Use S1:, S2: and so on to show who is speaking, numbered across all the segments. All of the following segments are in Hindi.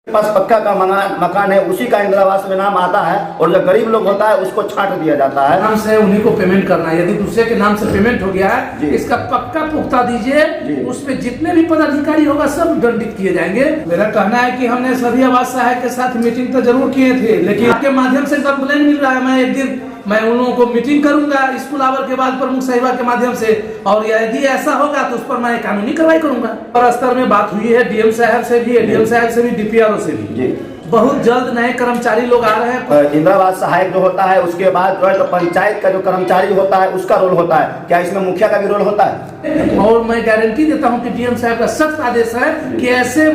S1: पास पक्का का मकान है उसी का इंदिरा आवास में नाम आता है और जो गरीब लोग होता है उसको छांट दिया जाता है।
S2: नाम से उन्हीं को पेमेंट करना है। यदि दूसरे के नाम से पेमेंट हो गया है इसका पक्का पुख्ता दीजिए, उसमें जितने भी पदाधिकारी होगा सब दंडित किए जाएंगे। मेरा कहना है कि हमने सभी आवास सहायक के साथ मीटिंग तो जरूर किए थे, लेकिन आपके माध्यम से कंप्लेन मिल रहा है। मैं एक दिन उन लोगों को मीटिंग करूंगा स्कूल आवर के बाद प्रमुख साहिबा के माध्यम से, और यदि ऐसा होगा तो उस पर मैं कानूनी कार्रवाई करूंगा। और स्तर में बात हुई है डीएम साहब से भी, एडीएम साहब से भी, डीपीआरओ से भी। बहुत जल्द नए कर्मचारी लोग आ रहे हैं।
S1: इंदिरा आवास सहायक जो होता है उसके बाद जो है तो पंचायत का जो कर्मचारी होता है उसका रोल होता है। क्या इसमें मुखिया का भी रोल होता है?
S2: और मैं गारंटी देता हूं कि डीएम साहब का सख्त आदेश है कि ऐसे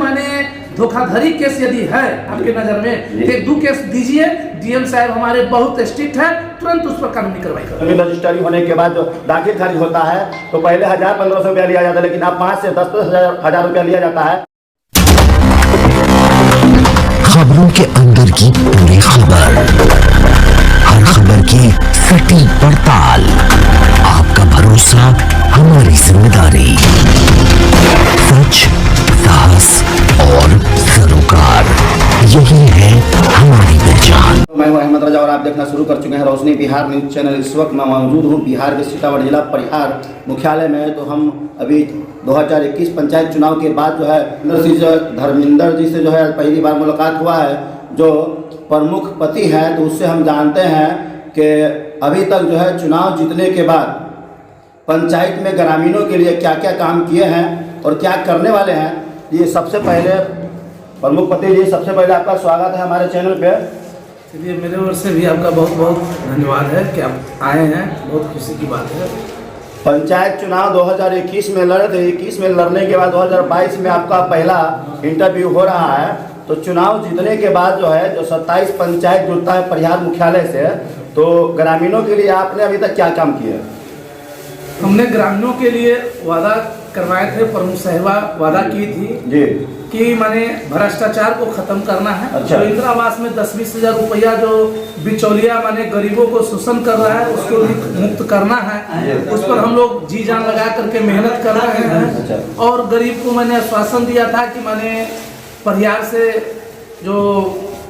S2: धोखाधड़ी केस यदि है आपके नजर में एक दो केस दीजिए। डीएम साहब हमारे बहुत स्ट्रिक्ट है, तुरंत उस पर कानूनी कार्रवाई करें।
S1: जमीन रजिस्ट्री होने के बाद जो दाखिल खारिज होता है तो पहले 1000-1500 रुपया लिया जाता है, लेकिन अब 5 से 10 हजार रुपया लिया जाता है।
S3: खबरों के अंदर की पूरी खबर, हर खबर की सटीक पड़ताल, आपका भरोसा हमारी जिम्मेदारी। सच, साहस और सरोकार, यही है हमारी पहचान।
S1: मैं हूं अहमद रजा और आप देखना शुरू कर चुके हैं रोशनी बिहार न्यूज चैनल। इस वक्त मैं मौजूद हूं बिहार के सीतामढ़ी जिला परिहार मुख्यालय में। तो हम अभी 2021 पंचायत चुनाव के बाद जो है धर्मेंद्र जी से जो है पहली बार मुलाकात हुआ है, जो प्रमुख पति हैं। तो उससे हम जानते हैं कि अभी तक जो है चुनाव जीतने के बाद पंचायत में ग्रामीणों के लिए क्या क्या काम किए हैं और क्या करने वाले हैं। ये सबसे पहले प्रमुख पति जी, सबसे पहले आपका स्वागत है हमारे चैनल पे।
S2: चलिए, मेरे ओर से भी आपका बहुत बहुत धन्यवाद है कि आप आए हैं, बहुत खुशी की बात है।
S1: पंचायत चुनाव 2021 में लड़े थे, 21 में लड़ने के बाद 2022 में आपका पहला इंटरव्यू हो रहा है। तो चुनाव जीतने के बाद जो है जो 27 पंचायत जुड़ता है परिहार मुख्यालय से, तो ग्रामीणों के लिए आपने अभी तक क्या काम किया?
S2: हमने ग्रामीणों के लिए वादा करवाए थे, प्रमुख साहिबा वादा की थी
S1: जी
S2: कि भ्रष्टाचार को खत्म करना है।
S1: अच्छा।
S2: जो इंदिरा आवास में 10-20 हजार रुपया जो बिचौलिया गरीबों को शोषण कर रहा है उसको भी मुक्त करना है। उस पर हम लोग जी जान लगा करके मेहनत कर रहे हैं।
S1: अच्छा।
S2: और गरीब को मैंने आश्वासन दिया था कि परिहार से जो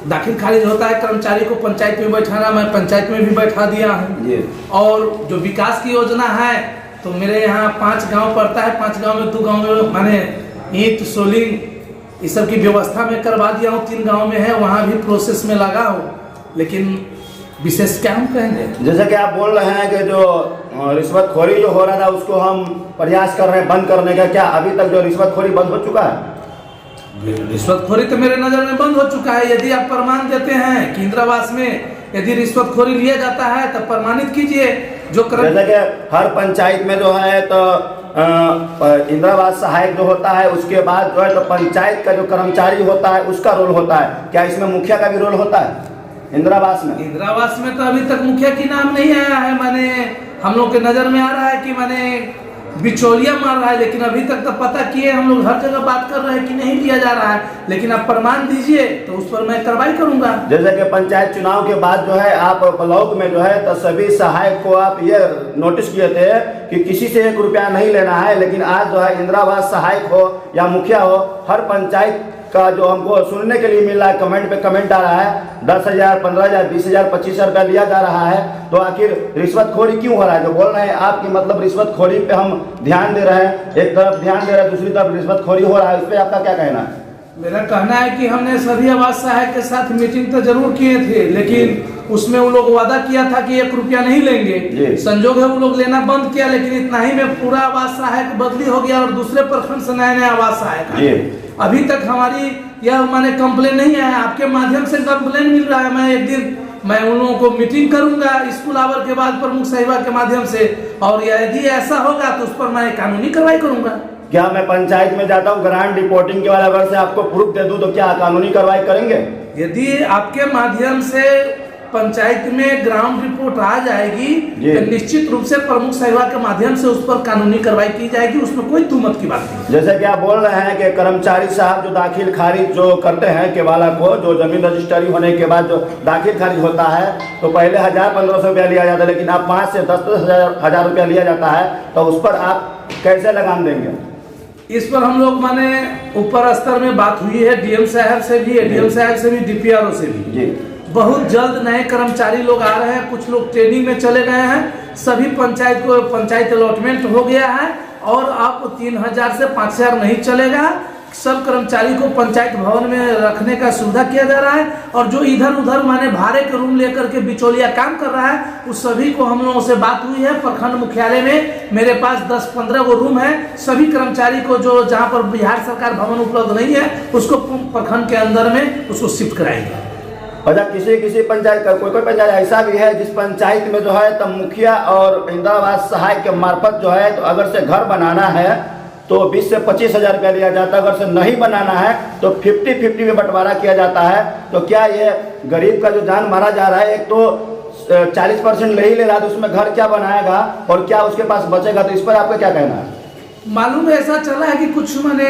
S2: दाखिल खारिज होता है कर्मचारी को पंचायत में बैठाना, मैं पंचायत में भी बैठा दिया हूँ। और जो विकास की योजना है तो मेरे यहाँ 5 गांव पड़ता है, 5 गांव में 2 गांव में ईंट सोलिंग इस सब की व्यवस्था में करवा दिया हूँ। 3 गांव में है, वहाँ भी प्रोसेस में लगा हूँ। लेकिन विशेष क्या हम कहेंगे,
S1: जैसे कि आप बोल रहे हैं कि जो रिश्वतखोरी जो हो रहा था उसको हम प्रयास कर रहे हैं बंद करने का। क्या अभी तक जो रिश्वतखोरी बंद हो चुका है?
S2: रिश्वतखोरी तो मेरे नजर में बंद हो चुका है। यदि आप प्रमाण देते हैं कि इंदिरा आवास में यदि रिश्वतखोरी लिया जाता है तो प्रमाणित कीजिए। जो
S1: जैसे कि हर पंचायत में जो है तो इंदिरा आवास सहायक जो होता है उसके बाद जो है तो पंचायत का जो कर्मचारी होता है उसका रोल होता है। क्या इसमें मुखिया का भी रोल होता है इंदिरा आवास में?
S2: इंदिरा आवास में तो अभी तक मुखिया की नाम नहीं आया है। हम लोग के नजर में आ रहा है कि बिचौलिया मार रहा है, लेकिन अभी तक तो पता किए हम लोग हर जगह बात कर रहे हैं कि नहीं लिया जा रहा है। लेकिन आप प्रमाण दीजिए तो उस पर मैं कार्रवाई करूंगा।
S1: जैसे कि पंचायत चुनाव के बाद जो है आप ब्लॉक में जो है तो सभी सहायक को आप ये नोटिस किए थे कि किसी से 1 रुपया नहीं लेना है, लेकिन आज जो है इंदिरा आवास सहायक हो या मुखिया हो, हर पंचायत का जो हमको सुनने के लिए मिल रहा है, कमेंट पे कमेंट आ रहा है 10,000, 15,000, 20,000, 25,000 रुपया लिया जा रहा है। तो आखिर रिश्वतखोरी क्यों हो रहा है? जो बोल रहे हैं आपकी मतलब रिश्वतखोरी पे हम ध्यान दे रहे हैं, एक तरफ ध्यान दे रहे हैं, दूसरी तरफ रिश्वतखोरी हो रहा है, इस पर आपका क्या कहना है?
S2: मेरा कहना है कि हमने सभी आवास सहायक के साथ मीटिंग तो जरूर किए थे, लेकिन उसमें वो लोग वादा किया था कि 1 रुपया नहीं लेंगे। संजोग है वो लोग लेना बंद किया, लेकिन इतना ही में पूरा आवास सहायक बदली हो गया और दूसरे प्रखंड से नए आवास सहायक। अभी तक हमारी यह कंप्लेन नहीं आया। आपके माध्यम से कंप्लेन मिल रहा है। मैं एक दिन उन लोगों को मीटिंग करूंगा स्कूल आवर के बाद प्रमुख साहिबा के माध्यम से, और यदि ऐसा होगा तो उस पर मैं कानूनी कार्रवाई करूंगा।
S1: क्या मैं पंचायत में जाता हूँ ग्रांट रिपोर्टिंग के वाला अगर से आपको प्रूफ दे दूं तो क्या कानूनी कार्रवाई करेंगे?
S2: यदि आपके माध्यम से पंचायत में ग्राउंड रिपोर्ट आ जाएगी तो निश्चित रूप से प्रमुख साहिबा के माध्यम से उस पर कानूनी कार्रवाई की जाएगी। उसमें कोई तुमत की बात नहीं।
S1: जैसे कि आप बोल रहे हैं कि कर्मचारी साहब जो दाखिल खारिज जो करते हैं केवाला को, जो जमीन रजिस्ट्री होने के बाद जो दाखिल खारिज होता है तो पहले 1000-1500 रुपया लिया जाता है, लेकिन अब 5 से 10 हजार रुपया लिया जाता है। तो उस पर आप कैसे लगाम देंगे?
S2: इस पर हम लोग माने ऊपर स्तर में बात हुई है, डीएम साहब से भी, एडीएम साहब से भी, डीपीआरओ से भी
S1: जी।
S2: बहुत जल्द नए कर्मचारी लोग आ रहे हैं, कुछ लोग ट्रेनिंग में चले गए हैं, सभी पंचायत को पंचायत अलॉटमेंट हो गया है और अब 3000 से 5000 नहीं चलेगा। सब कर्मचारी को पंचायत भवन में रखने का सुविधा किया जा रहा है और जो इधर उधर माने भाड़े के रूम लेकर के बिचौलिया काम कर रहा है उस सभी को हम लोगों से बात हुई है। प्रखंड मुख्यालय में मेरे पास 10-15 को रूम है, सभी कर्मचारी को जो जहां पर बिहार सरकार भवन उपलब्ध नहीं है उसको प्रखंड के अंदर में उसको शिफ्ट कराएंगे।
S1: अच्छा, किसी पंचायत का कोई पंचायत ऐसा भी है जिस पंचायत में जो है तब मुखिया और इंदिरा आवास सहायक के मार्फत जो है तो अगर से घर बनाना है तो 20 से 25 हजार रुपया लिया जाता है, अगर से नहीं बनाना है तो 50-50 में बंटवारा किया जाता है। तो क्या ये गरीब का जो जान मारा जा रहा है, एक तो 40% ले ही ले रहा है तो उसमें घर क्या बनाएगा और क्या उसके पास बचेगा, तो इस पर आपका क्या कहना है?
S2: मालूम है ऐसा चला है कि कुछ माने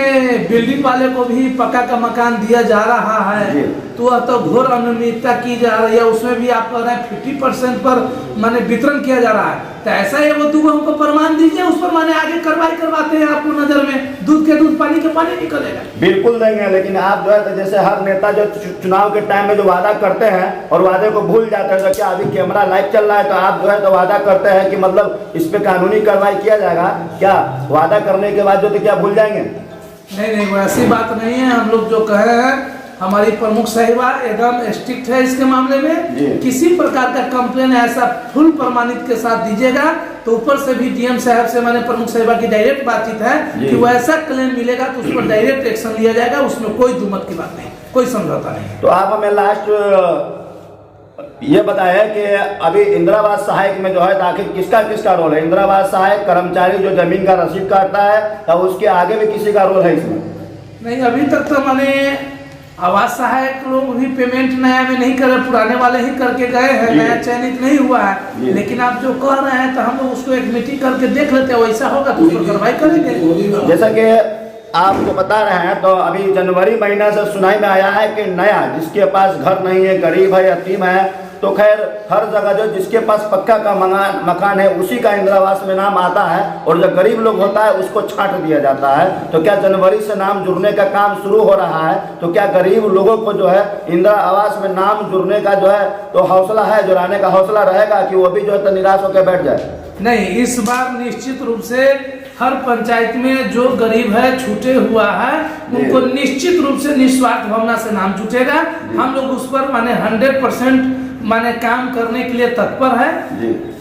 S2: बिल्डिंग वाले को भी पक्का का मकान दिया जा रहा है तो घोर अनियमितता की जा रही है, उसमें भी आप कह रहे हैं 50% पर माने वितरण किया जा रहा है। तो ऐसा है वो दूगो हमको प्रमाण दीजिए, उस पर माने आगे कार्रवाई करवाते हैं। आपको नजर में दूध के दूध पानी के पानी निकलेगा।
S1: बिल्कुल देंगे, लेकिन आप जो है तो जैसे हर नेता जो चुनाव के टाइम में जो वादा करते हैं और वादे को भूल जाते हैं, तो क्या अभी कैमरा लाइव चल रहा है तो आप जो है तो वादा करते हैं कि मतलब इस पे कानूनी कार्रवाई किया जाएगा, क्या वादा करने के बाद जो तो क्या भूल जाएंगे?
S2: नहीं, वो ऐसी बात नहीं है। हम लोग जो कहे हैं हमारी प्रमुख साहिबा एकदम स्ट्रिक्ट है इसके मामले में। किसी प्रकार का कंप्लेन ऐसा फुल प्रमाणित के साथ दीजिएगा तो ऊपर से भी डीएम साहब से माने प्रमुख साहिबा की डायरेक्ट बातचीत है कि वो ऐसा क्लेम मिलेगा तो उस पर डायरेक्ट एक्शन लिया जाएगा, उसमें कोई दुमत की बात नहीं, कोई समझौता नहीं।
S1: तो आप हमें लास्ट ये बताया कि अभी इंदिरा आवास सहायक में जो है आखिर किसका रोल है? इंदिरा आवास सहायक कर्मचारी जो जमीन का रसीद काटता है तो उसके आगे भी किसी का रोल है इसमें?
S2: नहीं, अभी तक तो माने आवास सहायक लोग भी पेमेंट नया में नहीं करे, पुराने वाले ही करके गए हैं, नया चयनित नहीं हुआ है। लेकिन आप जो कह रहे हैं तो हम लोग उसको एक मीटिंग करके देख लेते हैं, वैसा होगा तो उस पर कार्रवाई करेंगे।
S1: जैसा कि आपको बता रहे हैं तो अभी जनवरी महीना से सुनाई में आया है कि नया जिसके पास घर नहीं है, गरीब है, यतीम है, तो खैर हर जगह जो जिसके पास पक्का का मकान है उसी का इंदिरा आवास में नाम आता है और जो गरीब लोग होता है उसको छांट दिया जाता है। तो क्या जनवरी से नाम जुड़ने का काम शुरू हो रहा है? तो क्या गरीब लोगों को जो है इंदिरा आवास में नाम जुड़ने का जो है तो हौसला है, जुड़ाने का हौसला रहेगा कि वो भी जो है तो निराश होकर बैठ जाए?
S2: नहीं, इस बार निश्चित रूप से हर पंचायत में जो गरीब है, छूटे हुआ है, उनको निश्चित रूप से निस्वार्थ भावना से नाम जुटेगा। हम लोग उस पर माने 100% माने काम करने के लिए तत्पर है।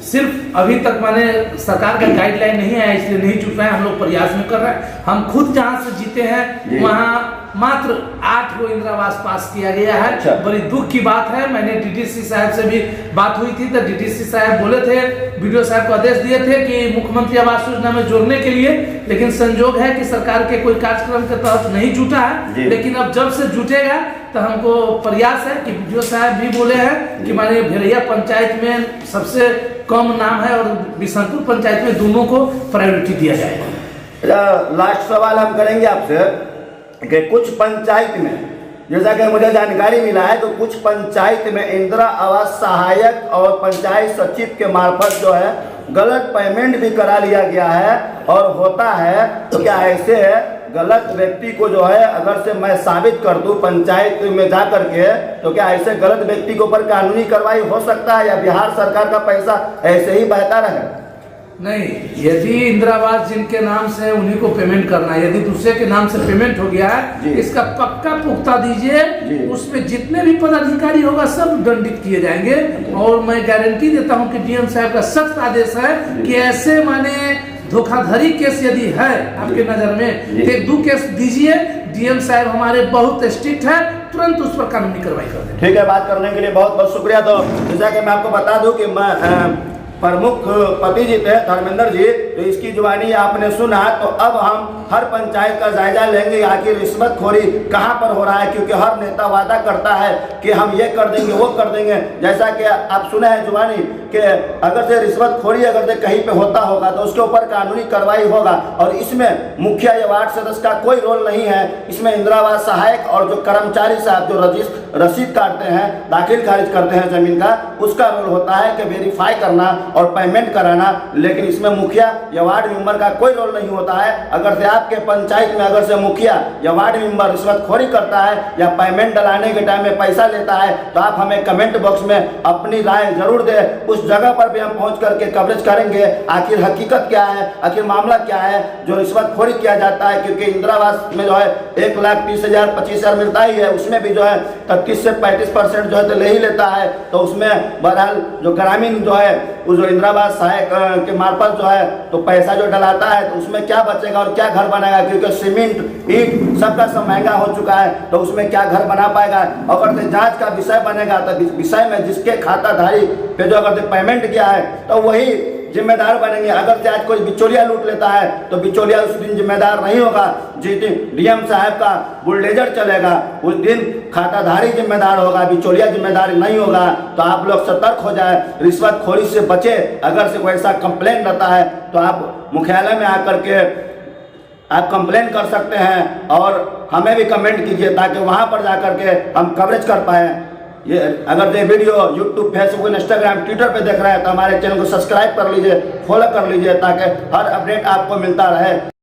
S2: सिर्फ अभी तक माने सरकार का गाइडलाइन नहीं है इसलिए नहीं जुट रहे हैं, हम लोग प्रयास में कर रहे हैं। हम खुद जहाँ से जीते हैं वहाँ मात्र 8 को इंदिरा आवास पास किया गया है।
S1: अच्छा।
S2: बड़ी दुख की बात है। मैंने डीडीसी साहब से भी बात हुई थी तो डीडीसी साहब बोले थे, वीडियो साहब को आदेश दिए थे कि मुख्यमंत्री आवास योजना में जोड़ने के लिए, लेकिन संजोग है कि सरकार के कोई कार्यक्रम के तहत नहीं जुटा है। लेकिन अब जब से जुटेगा तो हमको प्रयास है कि वीडियो साहब भी बोले हैं कि माने भेड़िया पंचायत में सबसे कम नाम है और बिशनपुर पंचायत में दोनों को प्रायोरिटी दिया जाएगा।
S1: लास्ट सवाल हम करेंगे आपसे कि कुछ पंचायत में, जैसा कि मुझे जानकारी मिला है, तो कुछ पंचायत में इंदिरा आवास सहायक और पंचायत सचिव के मार्फत जो है गलत पेमेंट भी करा लिया गया है और होता है। तो क्या ऐसे गलत व्यक्ति को जो है अगर से मैं साबित कर दूं पंचायत में जा करके, तो क्या ऐसे गलत व्यक्ति के ऊपर कानूनी कार्रवाई हो सकता है या बिहार सरकार का पैसा ऐसे ही बहता रहे?
S2: नहीं, यदि इंदिरा आवास जिनके नाम से उन्हीं को पेमेंट करना है, यदि दूसरे के नाम से पेमेंट हो गया है इसका पक्का पुख्ता दीजिए, उसमें जितने भी पदाधिकारी होगा सब दंडित किए जाएंगे। और मैं गारंटी देता हूं कि डीएम साहब का सख्त आदेश है कि ऐसे माने धोखाधड़ी केस यदि है आपके नजर में 1-2 केस दीजिए। डीएम साहब हमारे बहुत स्ट्रिक्ट है, तुरंत उस पर कानूनी कार्रवाई कर दें।
S1: ठीक है, बात करने के लिए बहुत बहुत शुक्रिया। तो जैसा कि मैं आपको बता दूं कि मैं प्रमुख पति जी थे धर्मेंद्र जी, तो इसकी जुबानी आपने सुना। तो अब हम हर पंचायत का जायजा लेंगे आखिर रिश्वतखोरी कहाँ पर हो रहा है, क्योंकि हर नेता वादा करता है कि हम ये कर देंगे वो कर देंगे। जैसा कि आप सुने हैं जुबानी कि अगर से रिश्वतखोरी अगर से कहीं पे होता होगा तो उसके ऊपर कानूनी कार्रवाई होगा। और इसमें मुखिया या वार्ड सदस्य का कोई रोल नहीं है, इसमें इंदिरा आवास सहायक और जो कर्मचारी साहब जो रसीद काटते हैं, दाखिल खारिज करते हैं जमीन का, उसका रोल होता है कि वेरीफाई करना और पेमेंट कराना, लेकिन इसमें मुखिया या वार्ड मेंबर का कोई रोल नहीं होता है। अगर से आपके पंचायत में अगर से मुखिया या वार्ड मेंबर रिश्वतखोरी करता है या पेमेंट डलाने के टाइम में पैसा लेता है तो आप हमें कमेंट बॉक्स में अपनी राय जरूर दें। उस जगह पर भी हम पहुंच करके कवरेज करेंगे, आखिर हकीकत क्या है, आखिर मामला क्या है जो रिश्वतखोरी किया जाता है। क्योंकि इंदिरा आवास में जो है 1,30,000 25,000 मिलता ही है, उसमें भी जो है 33 से 35% जो है तो ले ही लेता है। तो उसमें बहरहाल जो ग्रामीण जो है वो जो इंदिरा आवास सहायक के मार्फत जो है तो पैसा जो डलाता है तो उसमें क्या बचेगा और क्या घर बनाएगा। क्योंकि सीमेंट ईंट सबका सब महंगा हो चुका है, तो उसमें क्या घर बना पाएगा। अगर से जांच का विषय बनेगा तो विषय में जिसके खाताधारी पे जो अगर पेमेंट किया है तो वही जिम्मेदार बनेंगे। अगर से आज कोई बिचौलिया लूट लेता है तो बिचौलिया उस दिन जिम्मेदार नहीं होगा। जिस दिन डीएम साहब का बुलडोजर चलेगा उस दिन खाताधारी जिम्मेदार होगा, बिचौलिया जिम्मेदार नहीं होगा। तो आप लोग सतर्क हो जाए, रिश्वतखोरी से बचे। अगर से कोई ऐसा कंप्लेन रहता है तो आप मुख्यालय में आकर के आप कंप्लेन कर सकते हैं और हमें भी कमेंट कीजिए ताकि वहाँ पर जाकर के हम कवरेज कर पाएँ। ये अगर ये video YouTube, Facebook, Instagram, Twitter पे देख रहे हैं तो हमारे चैनल को सब्सक्राइब कर लीजिए, फॉलो कर लीजिए ताकि हर अपडेट आपको मिलता रहे।